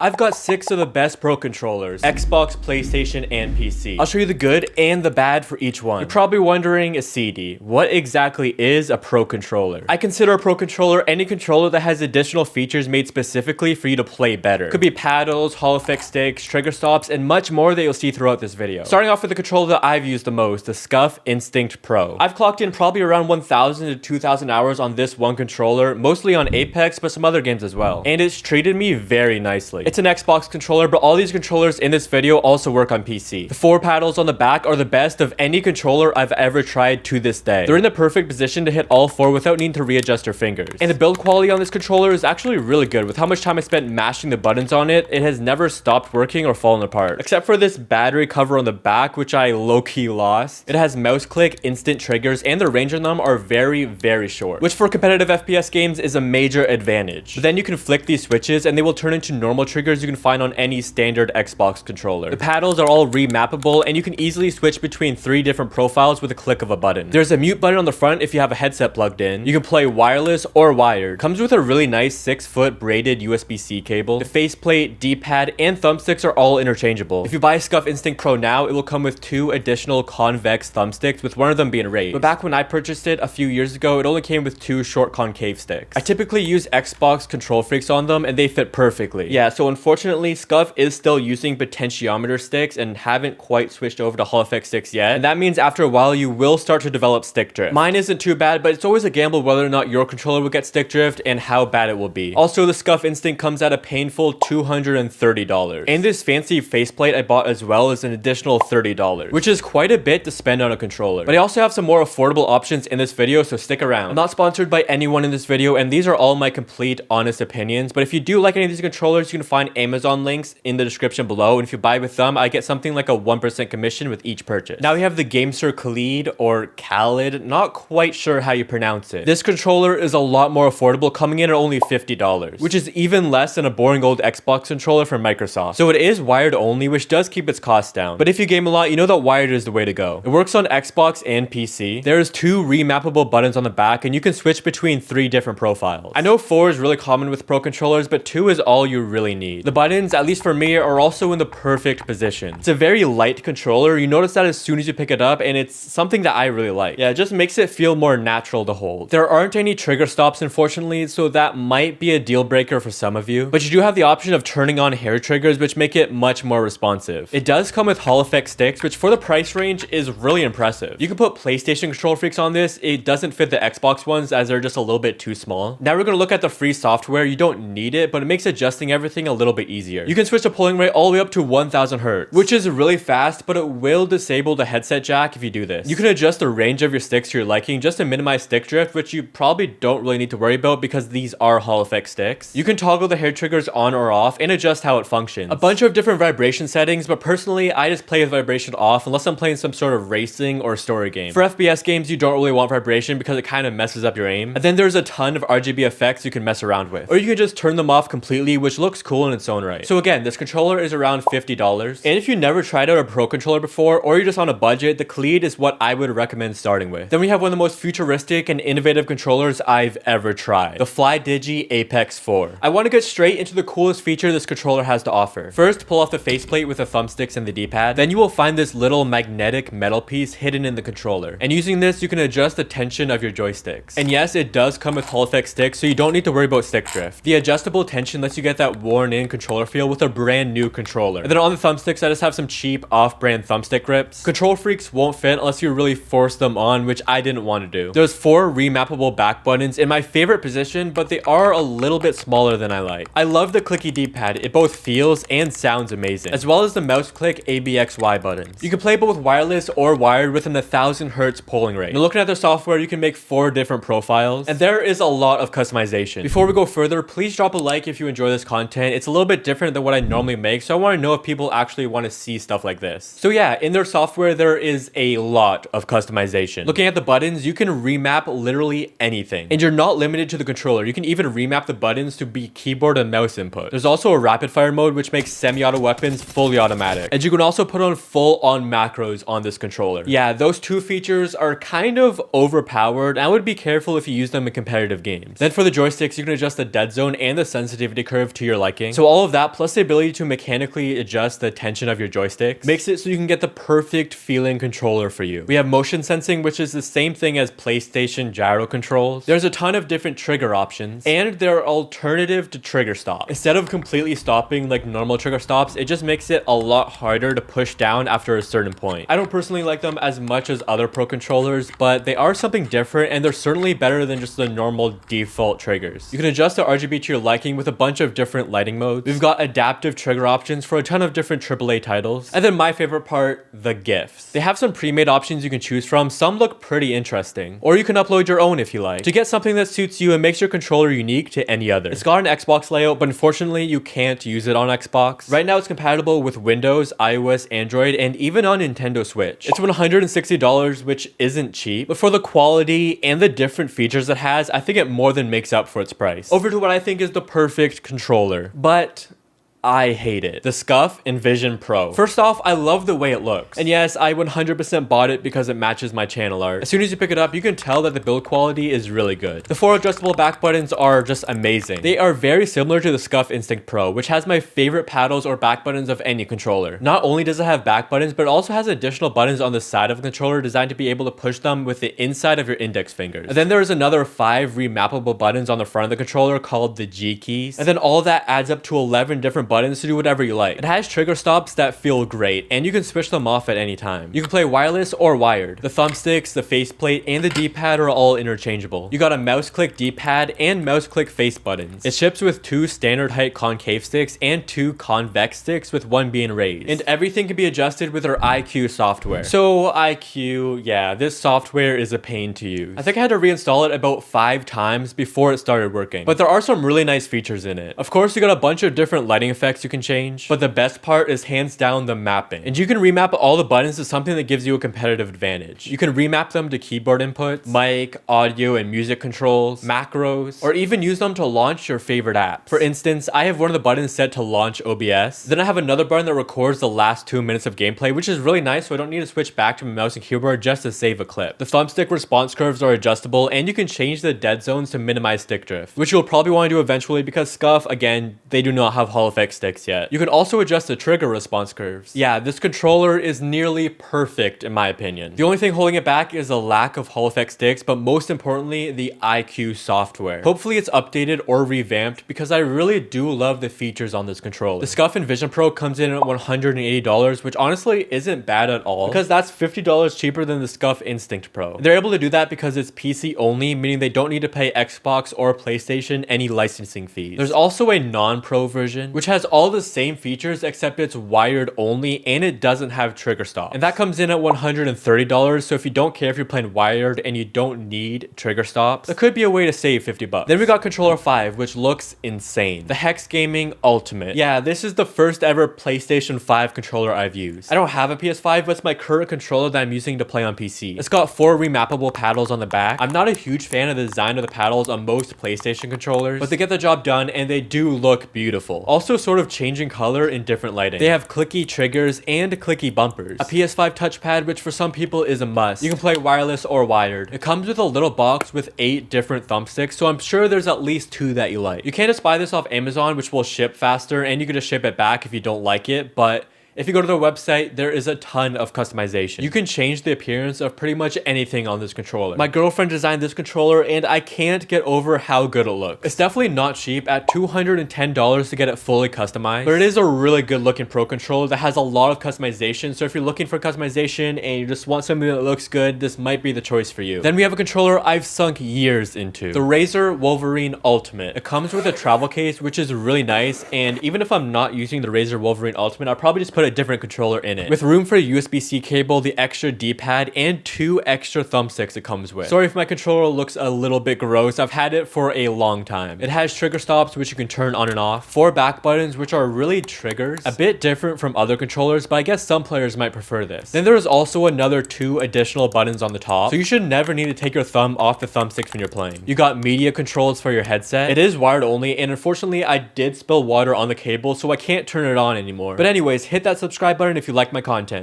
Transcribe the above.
I've got 6 of the best Pro controllers, Xbox, PlayStation, and PC. I'll show you the good and the bad for each one. You're probably wondering, Esidi, what exactly is a Pro controller? I consider a Pro controller any controller that has additional features made specifically for you to play better. Could be paddles, Hall effect sticks, trigger stops, and much more that you'll see throughout this video. Starting off with the controller that I've used the most, the Scuf Instinct Pro. I've clocked in probably around 1,000 to 2,000 hours on this one controller, mostly on Apex, but some other games as well. And it's treated me very nicely. It's an Xbox controller, but all these controllers in this video also work on PC. The 4 paddles on the back are the best of any controller I've ever tried to this day. They're in the perfect position to hit all 4 without needing to readjust your fingers. And the build quality on this controller is actually really good. With how much time I spent mashing the buttons on it, it has never stopped working or fallen apart. Except for this battery cover on the back, which I low-key lost. It has mouse click, instant triggers, and the range on them are very, very short, which for competitive FPS games is a major advantage. But then you can flick these switches and they will turn into normal triggers you can find on any standard Xbox controller. The paddles are all remappable and you can easily switch between 3 different profiles with a click of a button. There's a mute button on the front if you have a headset plugged in. You can play wireless or wired. Comes with a really nice 6-foot braided USB-C cable. The faceplate, D-pad, and thumbsticks are all interchangeable. If you buy a Scuf Instinct Pro now, it will come with 2 additional convex thumbsticks, with one of them being raised. But back when I purchased it a few years ago, it only came with 2 short concave sticks. I typically use Xbox control freaks on them and they fit perfectly. Yeah, so unfortunately, Scuf is still using potentiometer sticks and haven't quite switched over to Hall effect sticks yet. And that means after a while, you will start to develop stick drift. Mine isn't too bad, but it's always a gamble whether or not your controller will get stick drift and how bad it will be. Also, the Scuf Instinct comes at a painful $230. And this fancy faceplate I bought as well is an additional $30, which is quite a bit to spend on a controller. But I also have some more affordable options in this video, so stick around. I'm not sponsored by anyone in this video, and these are all my complete, honest opinions. But if you do like any of these controllers, you can find Amazon links in the description below, and if you buy with them, I get something like a 1% commission with each purchase. Now we have the Gamesir Kaleid, or Kaleid, not quite sure how you pronounce it. This controller is a lot more affordable, coming in at only $50, which is even less than a boring old Xbox controller from Microsoft. So it is wired only, which does keep its cost down. But if you game a lot, you know that wired is the way to go. It works on Xbox and PC. There's 2 remappable buttons on the back, and you can switch between 3 different profiles. I know 4 is really common with Pro controllers, but 2 is all you really need. The buttons, at least for me, are also in the perfect position. It's a very light controller. You notice that as soon as you pick it up, and it's something that I really like. Yeah, it just makes it feel more natural to hold. There aren't any trigger stops, unfortunately, so that might be a deal breaker for some of you. But you do have the option of turning on hair triggers, which make it much more responsive. It does come with Hall effect sticks, which for the price range is really impressive. You can put PlayStation control freaks on this. It doesn't fit the Xbox ones as they're just a little bit too small. Now we're going to look at the free software. You don't need it, but it makes adjusting everything a little bit easier. You can switch the polling rate all the way up to 1000 Hz, which is really fast, but it will disable the headset jack if you do this. You can adjust the range of your sticks to your liking just to minimize stick drift, which you probably don't really need to worry about because these are Hall effect sticks. You can toggle the hair triggers on or off and adjust how it functions. A bunch of different vibration settings, but personally, I just play with vibration off unless I'm playing some sort of racing or story game. For FPS games, you don't really want vibration because it kind of messes up your aim. And then there's a ton of RGB effects you can mess around with. Or you can just turn them off completely, which looks cool in its own right. So again, this controller is around $50. And if you never tried out a Pro controller before, or you're just on a budget, the Kaleid is what I would recommend starting with. Then we have one of the most futuristic and innovative controllers I've ever tried, the Flydigi Apex 4. I want to get straight into the coolest feature this controller has to offer. First, pull off the faceplate with the thumbsticks and the D-pad. Then you will find this little magnetic metal piece hidden in the controller. And using this, you can adjust the tension of your joysticks. And yes, it does come with Hall effect sticks, so you don't need to worry about stick drift. The adjustable tension lets you get that worn-in controller feel with a brand new controller. And then on the thumbsticks, I just have some cheap off-brand thumbstick grips. Control freaks won't fit unless you really force them on, which I didn't want to do. There's 4 remappable back buttons in my favorite position, but they are a little bit smaller than I like. I love the clicky D-pad. It both feels and sounds amazing, as well as the mouse click ABXY buttons. You can play both wireless or wired with an 1000 Hz polling rate. Now looking at the software, you can make 4 different profiles, and there is a lot of customization. Before we go further, please drop a like if you enjoy this content. It's a little bit different than what I normally make, so I want to know if people actually want to see stuff like this. So yeah, in their software, there is a lot of customization. Looking at the buttons, you can remap literally anything, and you're not limited to the controller. You can even remap the buttons to be keyboard and mouse input. There's also a rapid fire mode, which makes semi-auto weapons fully automatic, and you can also put on full-on macros on this controller. Yeah, those 2 features are kind of overpowered. I would be careful if you use them in competitive games. Then for the joysticks, you can adjust the dead zone and the sensitivity curve to your liking. working. So all of that, plus the ability to mechanically adjust the tension of your joysticks, makes it so you can get the perfect feeling controller for you. We have motion sensing, which is the same thing as PlayStation gyro controls. There's a ton of different trigger options, and they're alternative to trigger stop. Instead of completely stopping like normal trigger stops, it just makes it a lot harder to push down after a certain point. I don't personally like them as much as other Pro controllers, but they are something different, and they're certainly better than just the normal default triggers. You can adjust the RGB to your liking with a bunch of different lighting modes. We've got adaptive trigger options for a ton of different AAA titles. And then my favorite part, the GIFs. They have some pre-made options you can choose from. Some look pretty interesting. Or you can upload your own if you like, to get something that suits you and makes your controller unique to any other. It's got an Xbox layout, but unfortunately you can't use it on Xbox. Right now it's compatible with Windows, iOS, Android, and even on Nintendo Switch. It's $160, which isn't cheap, but for the quality and the different features it has, I think it more than makes up for its price. Over to what I think is the perfect controller, but I hate it. The Scuf Envision Pro. First off, I love the way it looks. And yes, I 100% bought it because it matches my channel art. As soon as you pick it up, you can tell that the build quality is really good. The 4 adjustable back buttons are just amazing. They are very similar to the Scuf Instinct Pro, which has my favorite paddles or back buttons of any controller. Not only does it have back buttons, but it also has additional buttons on the side of the controller designed to be able to push them with the inside of your index fingers. And then there's another 5 remappable buttons on the front of the controller called the G keys. And then all that adds up to 11 different buttons to do whatever you like. It has trigger stops that feel great, and you can switch them off at any time. You can play wireless or wired. The thumbsticks, the faceplate, and the D-pad are all interchangeable. You got a mouse click D-pad and mouse click face buttons. It ships with 2 standard height concave sticks and 2 convex sticks, with 1 being raised. And everything can be adjusted with our iQ software. So iQ, yeah, this software is a pain to use. I think I had to reinstall it about 5 times before it started working. But there are some really nice features in it. Of course, you got a bunch of different lighting effects you can change, but the best part is hands down the mapping. And you can remap all the buttons to something that gives you a competitive advantage. You can remap them to keyboard inputs, mic, audio, and music controls, macros, or even use them to launch your favorite apps. For instance, I have one of the buttons set to launch OBS. Then I have another button that records the last 2 minutes of gameplay, which is really nice, so I don't need to switch back to my mouse and keyboard just to save a clip. The thumbstick response curves are adjustable, and you can change the dead zones to minimize stick drift, which you'll probably want to do eventually because Scuf, again, they do not have Hall effect sticks yet. You can also adjust the trigger response curves. Yeah, this controller is nearly perfect in my opinion. The only thing holding it back is a lack of Hall effect sticks, but most importantly, the iQ software. Hopefully it's updated or revamped because I really do love the features on this controller. The Scuf Envision Pro comes in at $180, which honestly isn't bad at all because that's $50 cheaper than the Scuf Instinct Pro. They're able to do that because it's PC only, meaning they don't need to pay Xbox or PlayStation any licensing fees. There's also a non-pro version, which has all the same features except it's wired only and it doesn't have trigger stop. And that comes in at $130, so if you don't care if you're playing wired and you don't need trigger stops, that could be a way to save 50 bucks. Then we got controller 5, which looks insane. The HexGaming Ultimate. Yeah, this is the first ever PlayStation 5 controller I've used. I don't have a PS5, but it's my current controller that I'm using to play on PC. It's got 4 remappable paddles on the back. I'm not a huge fan of the design of the paddles on most PlayStation controllers, but they get the job done and they do look beautiful. Also sort of changing color in different lighting. They have clicky triggers and clicky bumpers. A PS5 touchpad, which for some people is a must. You can play wireless or wired. It comes with a little box with 8 different thumbsticks, so I'm sure there's at least 2 that you like. You can't just buy this off Amazon, which will ship faster, and you can just ship it back if you don't like it, but if you go to their website, there is a ton of customization. You can change the appearance of pretty much anything on this controller. My girlfriend designed this controller and I can't get over how good it looks. It's definitely not cheap at $210 to get it fully customized, but it is a really good looking Pro controller that has a lot of customization. So if you're looking for customization and you just want something that looks good, this might be the choice for you. Then we have a controller I've sunk years into, the Razer Wolverine Ultimate. It comes with a travel case, which is really nice. And even if I'm not using the Razer Wolverine Ultimate, I'll probably just put a different controller in it, with room for a USB-C cable, the extra D-pad, and 2 extra thumbsticks it comes with. Sorry if my controller looks a little bit gross. I've had it for a long time. It has trigger stops, which you can turn on and off, 4 back buttons, which are really triggers, a bit different from other controllers, but I guess some players might prefer this. Then there is also another 2 additional buttons on the top, so you should never need to take your thumb off the thumbsticks when you're playing. You got media controls for your headset. It is wired only, and unfortunately I did spill water on the cable, so I can't turn it on anymore. But anyways, hit that subscribe button if you like my content.